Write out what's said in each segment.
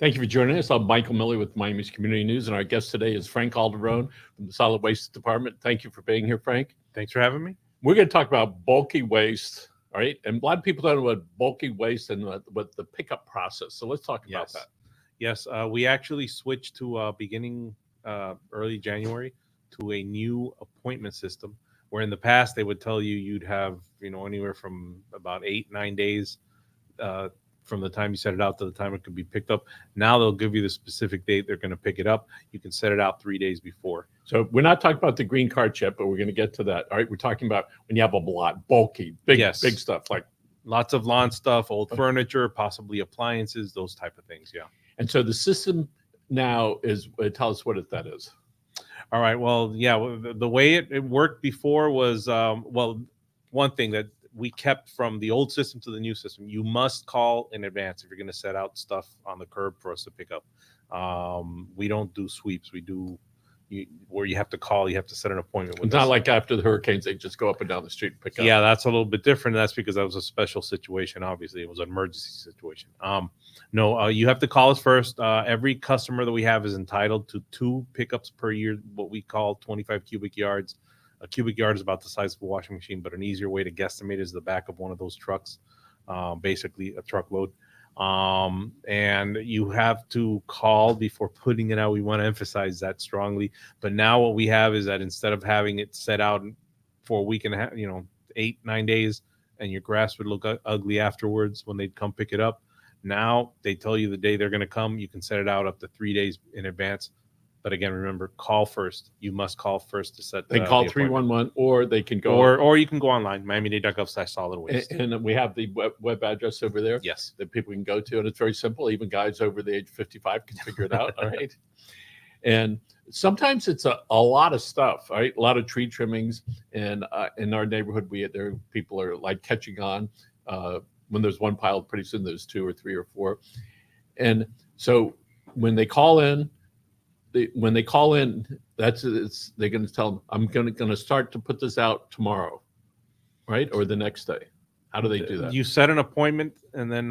Thank you for joining us. I'm Michael Miller with Miami's Community News, and our guest today is Frank Calderone from the Solid Waste Department. Thank you for being here, Frank. Thanks for having me. We're going to talk about bulky waste, all right? And a lot of people don't know what bulky waste and what the pickup process. So let's talk about that. Yes, we actually switched to beginning early January to a new appointment system, where in the past they would tell you you'd have anywhere from about 8-9 days from the time you set it out to the time it could be picked up. Now they'll give you the specific date they're going to pick it up. You can set it out 3 days before. So we're not talking about the green card yet, but we're going to get to that. All right, we're talking about when you have a lot, bulky, big stuff like lots of lawn stuff, old furniture, possibly appliances, those type of things. Yeah. And so the system now is tell us what that is. All right. Well, yeah, the way it worked before was one thing that we kept from the old system to the new system. You must call in advance if you're going to set out stuff on the curb for us to pick up. We don't do sweeps. We do where you have to call. You have to set an appointment with It's us. not like after the hurricanes, they just go up and down the street and pick up. Yeah, that's a little bit different. That's because that was a special situation. Obviously, it was an emergency situation. No, you have to call us first. Every customer that we have is entitled to 2 pickups per year, what we call 25 cubic yards. A cubic yard is about the size of a washing machine, but an easier way to guesstimate is the back of one of those trucks, basically a truckload. And you have to call before putting it out. We want to emphasize that strongly. But now what we have is that instead of having it set out for a week and a half, 8-9 days, and your grass would look ugly afterwards when they come pick it up, now they tell you the day they're going to come. You can set it out up to 3 days in advance. But again, remember, call first. You must call first to set. They call 311, or they can go, or you can go online, miamidade.gov/solid waste. And we have the web address over there. Yes, that people can go to, and it's very simple. Even guys over the age of 55 can figure it out. All right, and sometimes it's a lot of stuff. All right, a lot of tree trimmings, and in our neighborhood, people are like catching on. When there's one pile, pretty soon there's 2 or 3 or 4, and so when they call in. They're going to tell them, I'm going to start to put this out tomorrow, right? Or the next day. How do they do that? You set an appointment, and then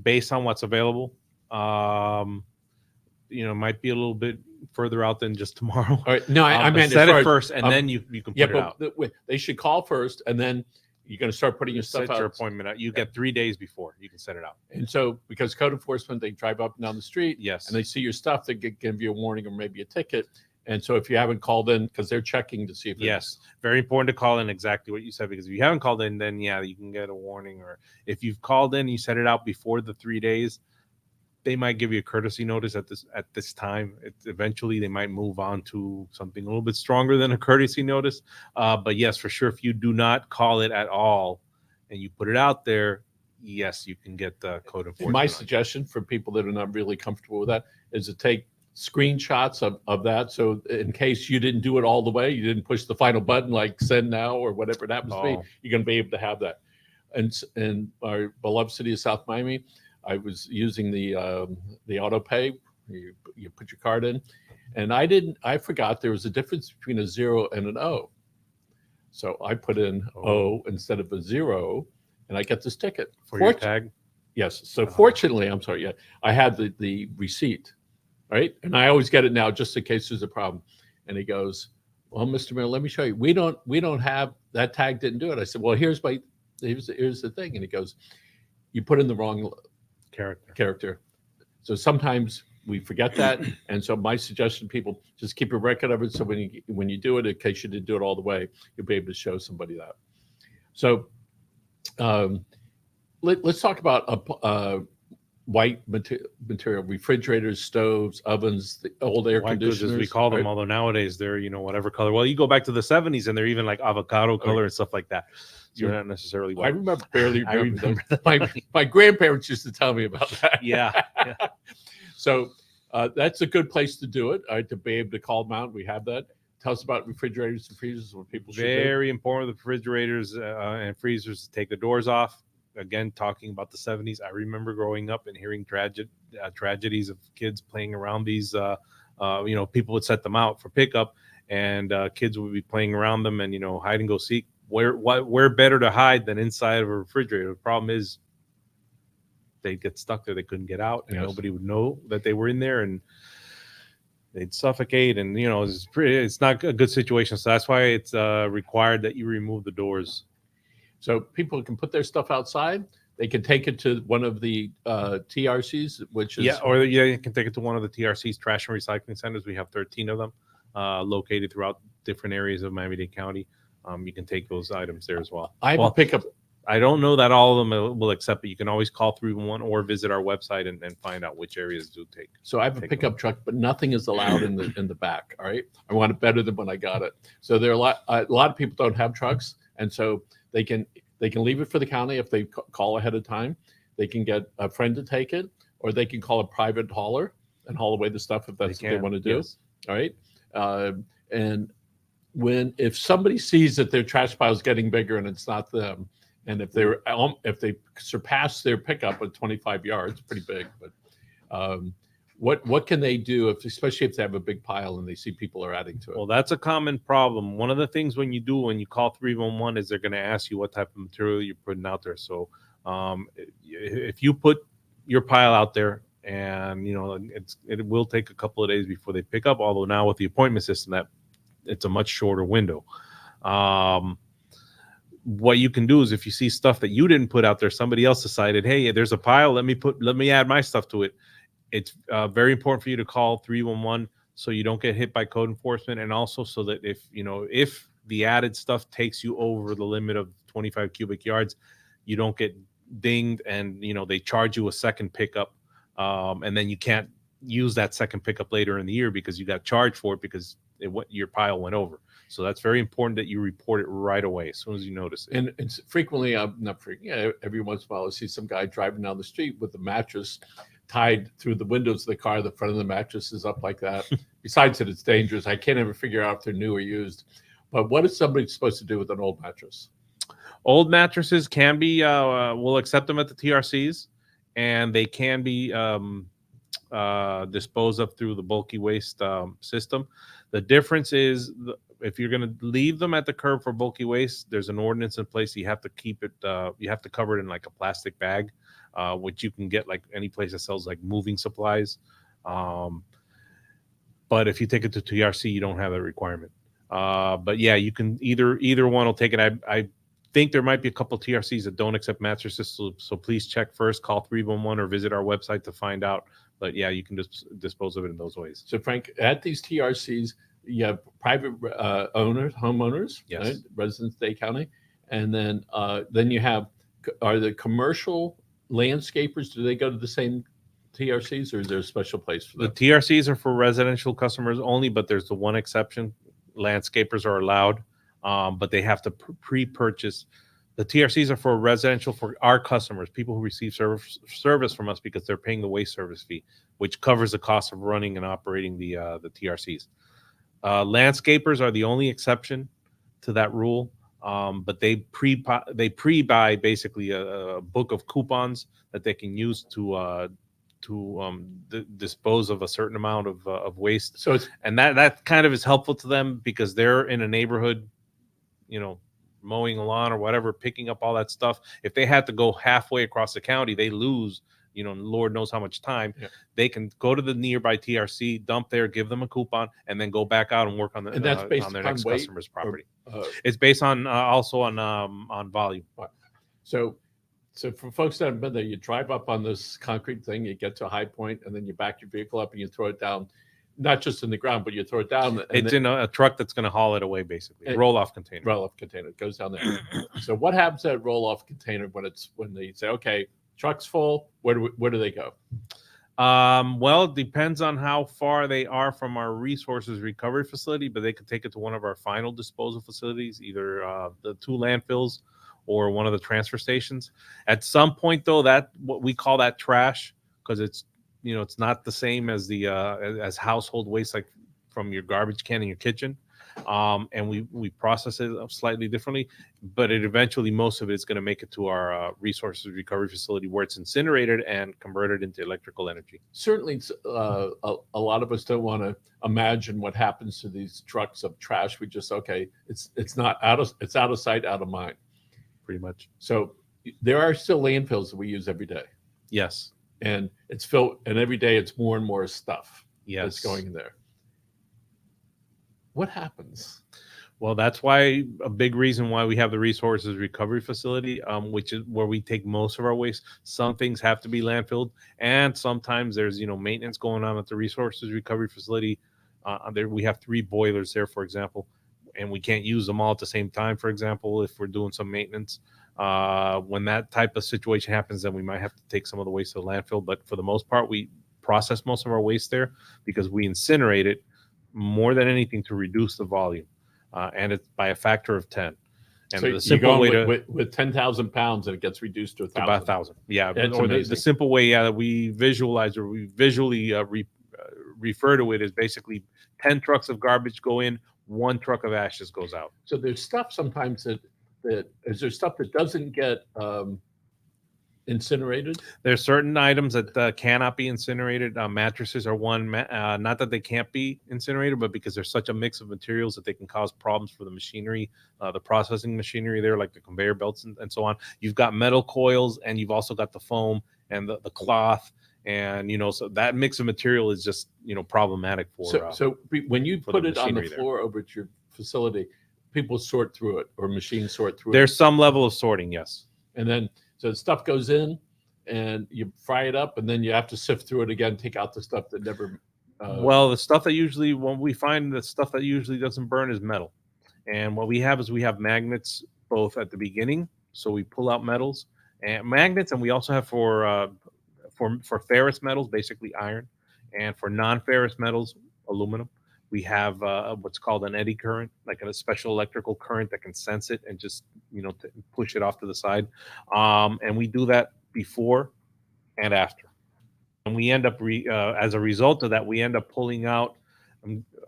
based on what's available, it might be a little bit further out than just tomorrow. All right. No, I meant set it first, and then you can put it out. They should call first, and then you're going to start putting your stuff out. Set your appointment out. You get 3 days before you can set it out. And so, because code enforcement, they drive up and down the street, yes, and they see your stuff, they give you a warning or maybe a ticket. And so, if you haven't called in, because they're checking to see if very important to call in exactly what you said, because if you haven't called in, then you can get a warning. Or if you've called in, you set it out before the 3 days, they might give you a courtesy notice at this time. Eventually, they might move on to something a little bit stronger than a courtesy notice. But yes, for sure, if you do not call it at all and you put it out there, yes, you can get the code enforcement. My suggestion for people that are not really comfortable with that is to take screenshots of that. So in case you didn't do it all the way, you didn't push the final button like send now or whatever it happens to be, you're going to be able to have that. And in our beloved city of South Miami, I was using the auto pay. You put your card in, and I forgot there was a difference between a 0 and an O. So I put in O instead of a 0, and I get this ticket for your tag. Yes. So fortunately, I'm sorry. Yeah, I had the receipt, right? And I always get it now just in case there's a problem. And he goes, "Well, Mr. Miller, let me show you. We don't have that tag. Didn't do it." I said, "Well, here's the thing." And he goes, "You put in the wrong character." So sometimes we forget that, and so my suggestion to people, just keep a record of it, so when you do it, in case you didn't do it all the way, you'll be able to show somebody that. So let's talk about white material, refrigerators, stoves, ovens, the old air conditioners, as we call them, although nowadays they're whatever color. Well, you go back to the 70s and they're even like avocado color and stuff like that. So you're not necessarily white. I remember my grandparents used to tell me about that. Yeah. So that's a good place to do it, to be able to call them out. We have that. Tell us about refrigerators and freezers, what people should do. Very important, the refrigerators and freezers, to take the doors off. Again, talking about the 70s, I remember growing up and hearing tragedies of kids playing around these. People would set them out for pickup, and kids would be playing around them and hide and go seek. Where better to hide than inside of a refrigerator? The problem is they'd get stuck there, they couldn't get out, and Yes. nobody would know that they were in there, and they'd suffocate, and it's not a good situation. So that's why it's required that you remove the doors. So people can put their stuff outside. They can take it to one of the TRCs, which is You can take it to one of the TRC's trash and recycling centers. We have 13 of them located throughout different areas of Miami-Dade County. You can take those items there as well. I have a pickup. I don't know that all of them will accept it. You can always call 311 or visit our website and find out which areas do take. So I have a Take pickup truck, but nothing is allowed in the back. All right, I want it better than when I got it. So there are a lot of people don't have trucks, and so they can leave it for the county if they call ahead of time. They can get a friend to take it, or they can call a private hauler and haul away the stuff if that's what they want to do. Yes. All right, and if somebody sees that their trash pile is getting bigger and it's not them, and if they surpass their pickup at 25 yards, pretty big, but what can they do especially if they have a big pile and they see people are adding to it? Well, that's a common problem. One of the things when you call 311 is they're going to ask you what type of material you're putting out there. So if you put your pile out there, and it will take a couple of days before they pick up, although now with the appointment system that it's a much shorter window. What you can do is if you see stuff that you didn't put out there, somebody else decided, hey, there's a pile, let me add my stuff to it. It's very important for you to call 311 so you don't get hit by code enforcement, and also so that if the added stuff takes you over the limit of 25 cubic yards, you don't get dinged and they charge you a second pickup, and then you can't use that second pickup later in the year because you got charged for it because your pile went over. So that's very important that you report it right away as soon as you notice it. And it's frequently, every once in a while I see some guy driving down the street with a mattress tied through the windows of the car. The front of the mattress is up like that. Besides that, it's dangerous. I can't ever figure out if they're new or used. But what is somebody supposed to do with an old mattress? Old mattresses can be, we'll accept them at the TRCs, and they can be disposed of through the bulky waste system. The difference is if you're going to leave them at the curb for bulky waste, there's an ordinance in place. You have to keep it, you have to cover it in like a plastic bag, which you can get like any place that sells like moving supplies. But if you take it to TRC, you don't have that requirement. But yeah, you can either one will take it. I think there might be a couple TRCs that don't accept mattresses, so please check first, call 311 or visit our website to find out. But yeah, you can just dispose of it in those ways. So Frank, at these TRCs, you have private homeowners, yes, right? Residents of Dade County, and then you have, are the commercial landscapers, do they go to the same TRCs, or is there a special place for them? The TRCs are for residential customers only, but there's the one exception. Landscapers are allowed, but they have to pre-purchase. The TRCs are for residential, for our customers, people who receive service from us because they're paying the waste service fee, which covers the cost of running and operating the TRCs. Landscapers are the only exception to that rule, but they pre-buy basically a book of coupons that they can use to dispose of a certain amount of waste. So that kind of is helpful to them because they're in a neighborhood, mowing a lawn or whatever, picking up all that stuff. If they had to go halfway across the county, they lose, Lord knows how much time. Yeah. They can go to the nearby TRC, dump there, give them a coupon, and then go back out and work on and that's based on their upon next weight customer's property. Or, it's based on also on volume. So for folks that haven't been there, you drive up on this concrete thing, you get to a high point, and then you back your vehicle up and you throw it down, not just in the ground, but you throw it down. It's in a truck that's going to haul it away, basically. Roll-off container. Roll-off container. It goes down there. So what happens to that roll-off container when they say, okay, truck's full, where do they go? Well, it depends on how far they are from our resources recovery facility, but they could take it to one of our final disposal facilities, either the 2 landfills or one of the transfer stations. At some point, though, that what we call that trash, because it's it's not the same as the as household waste, like from your garbage can in your kitchen, and we process it slightly differently. But most of it is going to make it to our resources recovery facility, where it's incinerated and converted into electrical energy. Certainly, a lot of us don't want to imagine what happens to these trucks of trash. We just it's out of sight, out of mind, pretty much. So there are still landfills that we use every day. Yes. and it's filled, and every day it's more and more stuff Yes. that's going in there. What happens? Well, that's why a big reason why we have the resources recovery facility, which is where we take most of our waste. Some things have to be landfilled, and sometimes there's maintenance going on at the resources recovery facility. There we have 3 boilers there, for example, and we can't use them all at the same time. For example, if we're doing some maintenance, when that type of situation happens, then we might have to take some of the waste to the landfill. But for the most part, we process most of our waste there because we incinerate it more than anything to reduce the volume. And it's by a factor of 10. And So the simple way with 10,000 pounds, and it gets reduced to about 1,000. 1,000. Yeah, That's or the amazing. simple way that we visualize or we visually refer to it is basically 10 trucks of garbage go in, 1 truck of ashes goes out. So there's stuff sometimes that is there stuff that doesn't get incinerated? There's certain items that cannot be incinerated. Mattresses are one. Not that they can't be incinerated, but because there's such a mix of materials that they can cause problems for the machinery, the processing machinery there, like the conveyor belts and so on. You've got metal coils, and you've also got the foam and the cloth, and so that mix of material is just problematic for. So when you put the it on the machinery floor over at your facility, people sort through it, or machines sort through There's it. some level of sorting, yes. And then so stuff goes in, and you fry it up, and then you have to sift through it again, take out the stuff that never. Well, the stuff that usually, when we find the stuff that usually doesn't burn is metal. And what we have is we have magnets both at the beginning, so we pull out metals and magnets, and we also have for ferrous metals, basically iron, and for non-ferrous metals, aluminum. We have what's called an eddy current, like a special electrical current that can sense it and just to push it off to the side. And we do that before and after. And we end up, as a result of that, we end up pulling out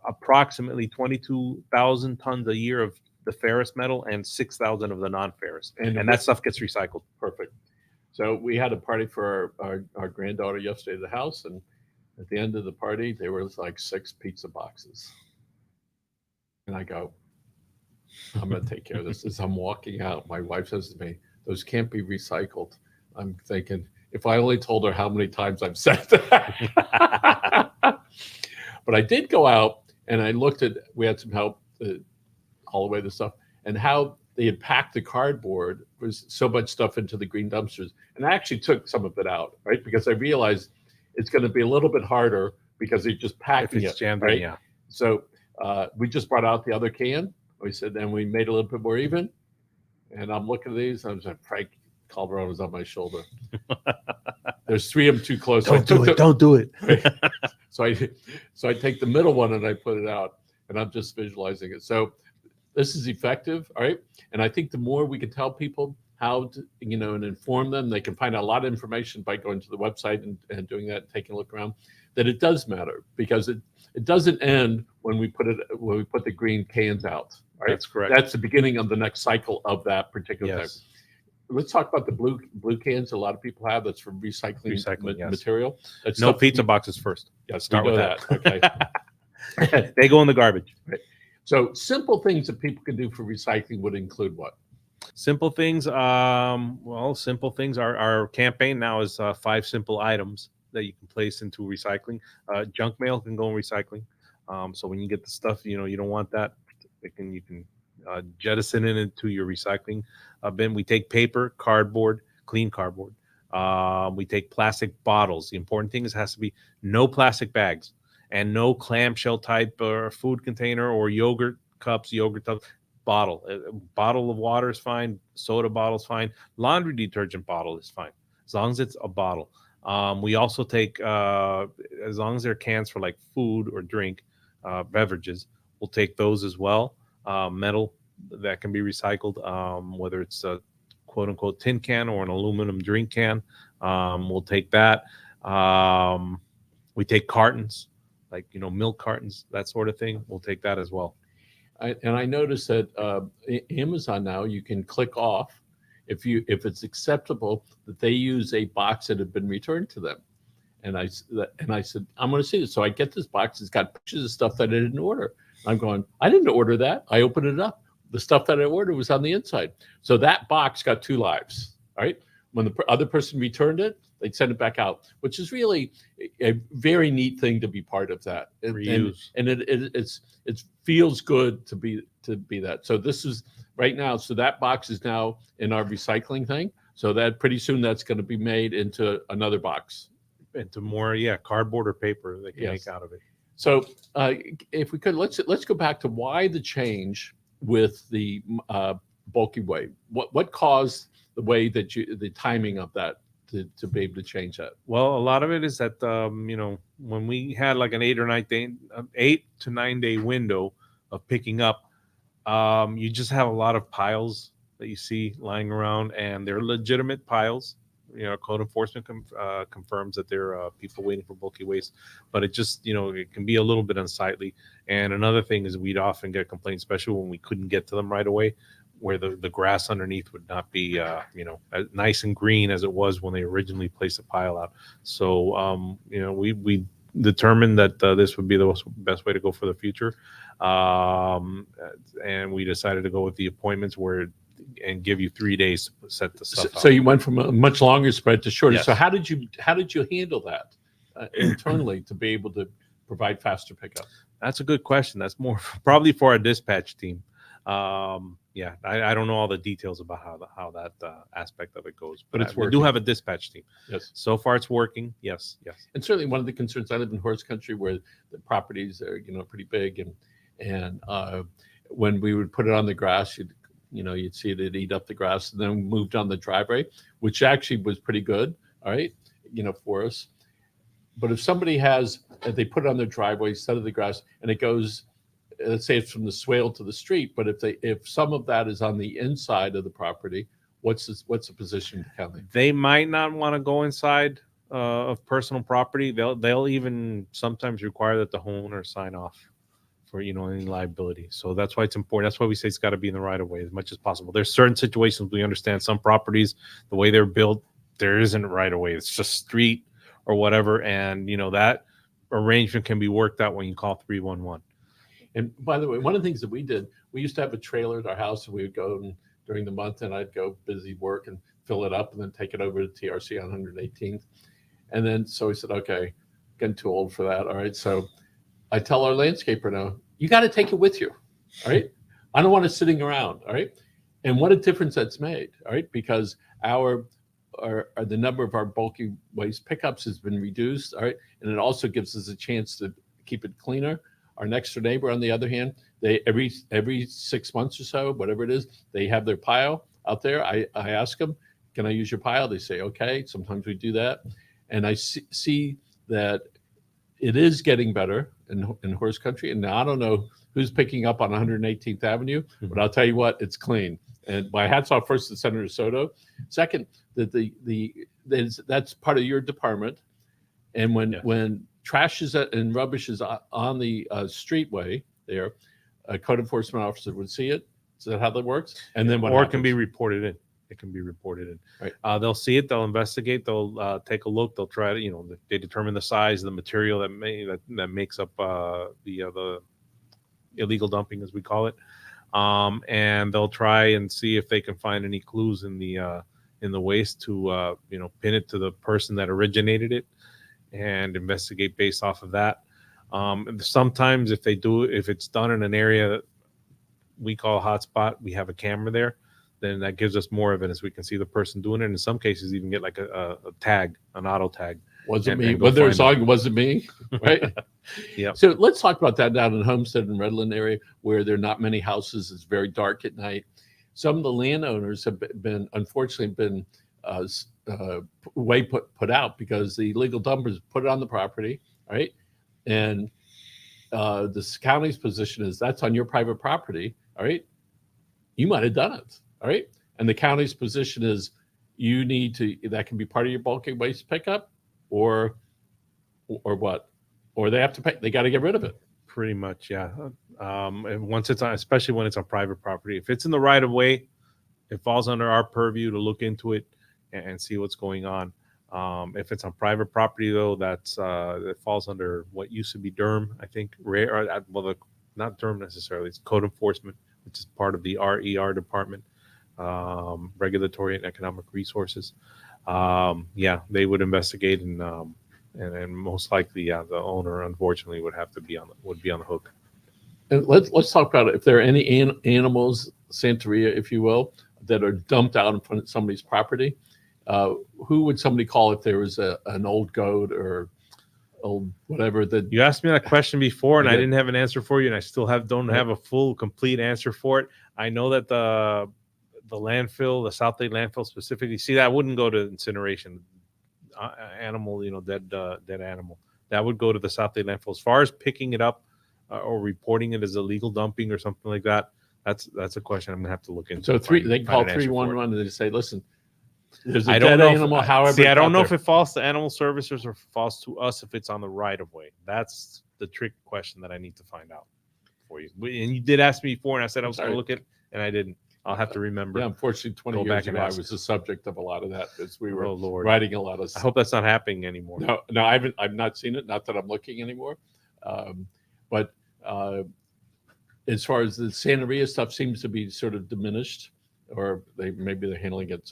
approximately 22,000 tons a year of the ferrous metal and 6,000 of the non-ferrous. And that stuff gets recycled. Perfect. So we had a party for our granddaughter yesterday at the house, and at the end of the party, there was like 6 pizza boxes. And I go, I'm going to take care of this. As I'm walking out, my wife says to me, those can't be recycled. I'm thinking, if I only told her how many times I've said that. But I did go out and I looked at, we had some help to haul away the stuff, and how they had packed the cardboard was so much stuff into the green dumpsters. And I actually took some of it out, right? Because I realized it's going to be a little bit harder because they're just packing it, jammed, right? Yeah. So we just brought out the other can. We said, then we made it a little bit more even. And I'm looking at these, and I was like, Frank Calderon was on my shoulder. There's 3 of them too close. Don't do it. So I take the middle one and I put it out, and I'm just visualizing it. So this is effective, all right? And I think the more we can tell people how to, and inform them, they can find out a lot of information by going to the website and doing that, and taking a look around, that it does matter, because it doesn't end when we put the green cans out. Right? That's correct. That's the beginning of the next cycle of that particular type. Yes. Let's talk about the blue cans a lot of people have. That's from recycling Yes. material. That's No pizza boxes first. Yeah, Start with that. Okay. They go in the garbage. Right. So simple things that people can do for recycling would include what? Simple things. Simple things. Our campaign now is 5 simple items that you can place into recycling. Junk mail can go in recycling. So when you get the stuff, you don't want that, you can jettison it into your recycling bin. We take paper, cardboard, clean cardboard. We take plastic bottles. The important thing is it has to be no plastic bags and no clamshell type or food container or yogurt cups, bottle. A bottle of water is fine. Soda bottle is fine. Laundry detergent bottle is fine, as long as it's a bottle. We also take, as long as they're cans for like food or drink, beverages, we'll take those as well. Metal that can be recycled, whether it's a quote unquote tin can or an aluminum drink can, we'll take that. We take cartons, like milk cartons, that sort of thing. We'll take that as well. I noticed that Amazon now, you can click off if it's acceptable that they use a box that had been returned to them. And I said, I'm going to see this. So I get this box. It's got pictures of stuff that I didn't order. I'm going, I didn't order that. I opened it up. The stuff that I ordered was on the inside. So that box got 2 lives. All right. When the other person returned it, they'd send it back out, which is really a very neat thing to be part of that. Reuse. And it feels good to be that. So this is right now. So that box is now in our recycling thing. So that pretty soon that's going to be made into another box. Into more, cardboard or paper they can Yes. make out of it. So if we could, let's go back to why the change with the bulky way. What caused the way that the timing of that to be able to change that? Well, a lot of it is that when we had like an 8 to 9 day window of picking up, you just have a lot of piles that you see lying around, and they're legitimate piles. Code enforcement confirms that there are people waiting for bulky waste, but it just it can be a little bit unsightly. And another thing is we'd often get complaints, especially when we couldn't get to them right away, where the grass underneath would not be as nice and green as it was when they originally placed the pile out. So we determined that this would be the best way to go for the future, and we decided to go with the appointments and give you 3 days to set the stuff So out. you went from a much longer spread to shorter. Yes. So how did you handle that internally to be able to provide faster pickup? That's a good question. That's more probably for our dispatch team. I don't know all the details about how that aspect of it goes, But it's we working. do have a dispatch team. Yes. So far, it's working. Yes. And certainly one of the concerns, I live in horse country where the properties are pretty big, and when we would put it on the grass, you'd see it eat up the grass, and then moved on the driveway, which actually was pretty good. All right, for us. But if somebody if they put it on their driveway instead of the grass, and it goes, let's say it's from the swale to the street, but if some of that is on the inside of the property, what's the position county? They might not want to go inside of personal property. They'll even sometimes require that the homeowner sign off for any liability. So that's why it's important. That's why we say it's got to be in the right of way as much as possible. There's certain situations we understand some properties, the way they're built, there isn't right of way. It's just street or whatever, and that arrangement can be worked out when you call 311. And by the way, one of the things that we did, we used to have a trailer at our house, and we would go during the month, and I'd go busy work and fill it up and then take it over to TRC on 118th. And then so we said, okay, getting too old for that. All right. So I tell our landscaper now, you got to take it with you. All right. I don't want it sitting around. All right. And what a difference that's made. All right. Because the number of our bulky waste pickups has been reduced. All right. And it also gives us a chance to keep it cleaner. Our next door neighbor, on the other hand, they every 6 months or so, whatever it is, they have their pile out there. I ask them, can I use your pile? They say, okay. Sometimes we do that. And I see that it is getting better in horse country. And now I don't know who's picking up on 118th Avenue, but I'll tell you what, it's clean. And my hats off first to Senator Soto. Second, that that's part of your department. And when trash is and rubbish is on the streetway there, a code enforcement officer would see it. Is that how that works? And then what or it happens? can be reported in. It can be reported in. Right. They'll see it. They'll investigate. They'll take a look. They'll try to, they determine the size, the material that makes up the illegal dumping, as we call it, and they'll try and see if they can find any clues in the waste to pin it to the person that originated it, and investigate based off of that. Sometimes if it's done in an area that we call a hotspot, we have a camera there, then that gives us more evidence. We can see the person doing it. In some cases, even get like a tag, an auto tag. Wasn't and me. go But there's find song, wasn't me, right? Yep. So let's talk about that down in Homestead and Redland area where there are not many houses. It's very dark at night. Some of the landowners have unfortunately been way put out because the illegal dumpers put it on the property, right? And the county's position is that's on your private property, all right? You might have done it, all right? And the county's position is that can be part of your bulky waste pickup, or what? Or they have to pay. They got to get rid of it. Pretty much, yeah. And once it's on, especially when it's on private property, if it's in the right of way, it falls under our purview to look into it and see what's going on. If it's on private property, though, that falls under what used to be DERM, I think. Not DERM necessarily. It's code enforcement, which is part of the RER department. Regulatory and Economic Resources. Yeah, they would investigate, and most likely, yeah, the owner unfortunately would have to be would be on the hook. And let's talk about it. If there are any animals, Santeria, if you will, that are dumped out in front of somebody's property, who would somebody call if there was an old goat or old whatever that? You asked me that question before, and I I did. didn't have an answer for you, and I still don't have a full, complete answer for it. I know that the landfill, the South Lake landfill specifically, see, that wouldn't go to incineration. Animal, dead animal, that would go to the South Lake landfill. As far as picking it up or reporting it as illegal dumping or something like that, that's a question I'm gonna have to look into. So they call 311 and they say, listen, there's a dead animal. However, see, I don't know if it falls to animal services or if it falls to us if it's on the right of way. That's the trick question that I need to find out for you. And you did ask me before, and I said I was going to look at it, and I didn't. I'll have to remember. Yeah, unfortunately, 20 Go years back and ago, I ask. was the subject of a lot of that as we were Oh, Lord. writing a lot of. I hope that's not happening anymore. No, I've not seen it. Not that I'm looking anymore. But as far as the Santeria stuff seems to be sort of diminished, or maybe they're handling it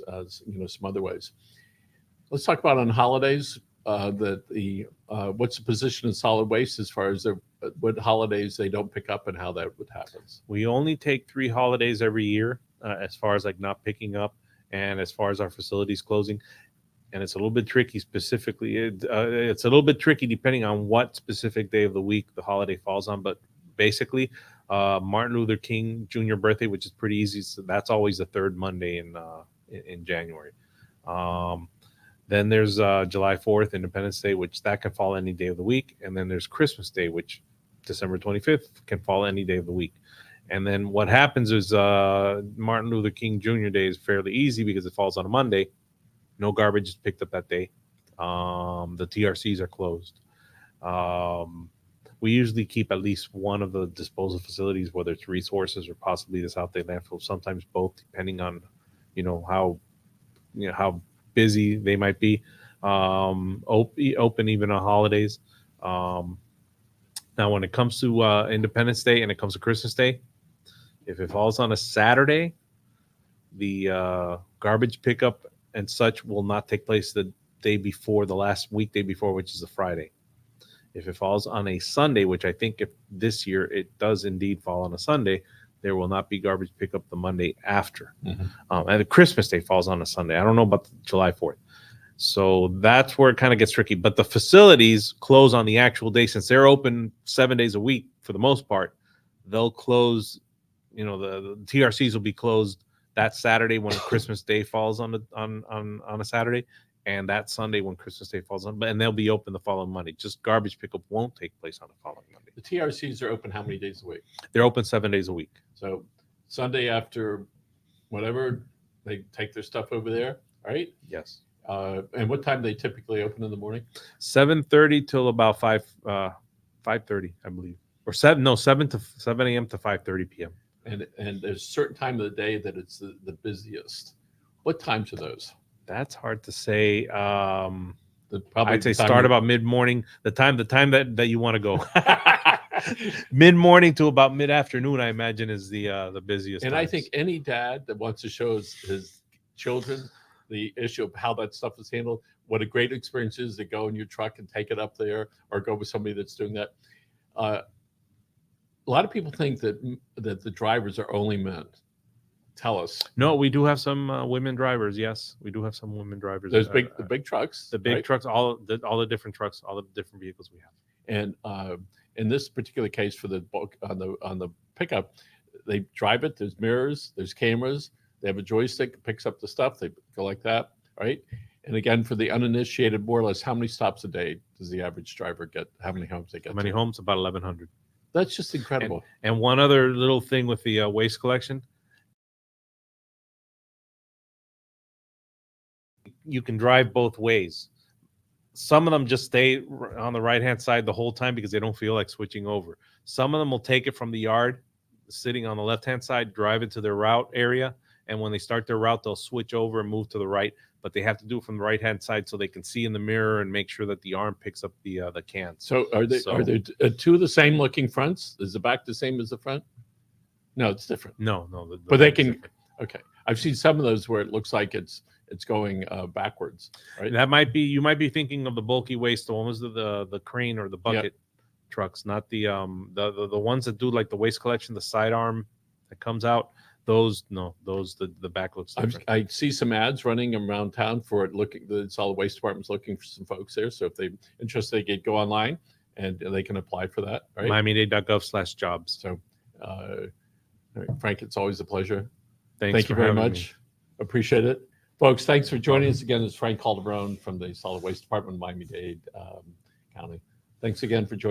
some other ways. Let's talk about on holidays. What's the position in solid waste as far as what holidays they don't pick up and how that would happen? We only take 3 holidays every year, as far as like not picking up, and as far as our facilities closing. And it's a little bit tricky. Specifically, it's a little bit tricky depending on what specific day of the week the holiday falls on. But basically, Martin Luther King Jr. birthday, which is pretty easy. So that's always the 3rd Monday in January. Then there's July 4th, Independence Day, which that can fall any day of the week. And then there's Christmas Day, which December 25th can fall any day of the week. And then what happens is Martin Luther King Jr. Day is fairly easy because it falls on a Monday. No garbage is picked up that day. The TRCs are closed. We usually keep at least one of the disposal facilities, whether it's resources or possibly the South Lake landfill, sometimes both, depending on how busy they might be. Open even on holidays. Now, when it comes to Independence Day and it comes to Christmas Day, if it falls on a Saturday, the garbage pickup and such will not take place the day before, the last weekday before, which is a Friday. If it falls on a Sunday, which I think if this year it does indeed fall on a Sunday, there will not be garbage pickup the Monday after. Mm-hmm. And the Christmas Day falls on a Sunday. I don't know about July 4th. So that's where it kind of gets tricky. But the facilities close on the actual day. Since they're open 7 days a week for the most part, they'll close, the TRCs will be closed that Saturday when Christmas Day falls on a Saturday, and that Sunday when Christmas Day falls on, and they'll be open the following Monday. Just garbage pickup won't take place on the following Monday. The TRCs are open how many days a week? They're open 7 days a week. So Sunday after whatever, they take their stuff over there, right? Yes. And what time do they typically open in the morning? 7:30 till about 5:30, I believe, or 7 a.m. to 5:30 p.m. And there's a certain time of the day that it's the busiest. What times are those? That's hard to say. I'd say start about mid-morning. The time that you want to go. Mid-morning to about mid-afternoon, I imagine, is the busiest. And times. I think any dad that wants to show his children the issue of how that stuff is handled, what a great experience is to go in your truck and take it up there, or go with somebody that's doing that. A lot of people think that the drivers are only men. Tell us. No, we do have some women drivers. Yes, we do have some women drivers. There's the big trucks. The big right? trucks, all the different trucks, all the different vehicles we have. And in this particular case, for the bulk on the pickup, they drive it. There's mirrors. There's cameras. They have a joystick that picks up the stuff. They go like that, right? And again, for the uninitiated, more or less, how many stops a day does the average driver get? How many homes they get? How many homes? About 1,100. That's just incredible. And one other little thing with the waste collection. You can drive both ways. Some of them just stay on the right-hand side the whole time because they don't feel like switching over. Some of them will take it from the yard, sitting on the left-hand side, drive it to their route area, and when they start their route, they'll switch over and move to the right. But they have to do it from the right-hand side so they can see in the mirror and make sure that the arm picks up the can. So are there two of the same looking fronts? Is the back the same as the front? No, it's different. No. But they can. Okay. I've seen some of those where it looks like it's going backwards, right? That might be, you might be thinking of the bulky waste, the ones with the crane or the bucket trucks, not the ones that do like the waste collection, the sidearm that comes out. Those, no, those, the back looks different. I see some ads running around town for it. The solid waste department's looking for some folks there. So if they're interested, they go online and they can apply for that. Right. Miami-Dade.gov/jobs. So, all right, Frank, it's always a pleasure. Thanks Thank for you very having much. me. Appreciate it. Folks, thanks for joining us again. It's Frank Calderone from the Solid Waste Department of Miami-Dade County. Thanks again for joining.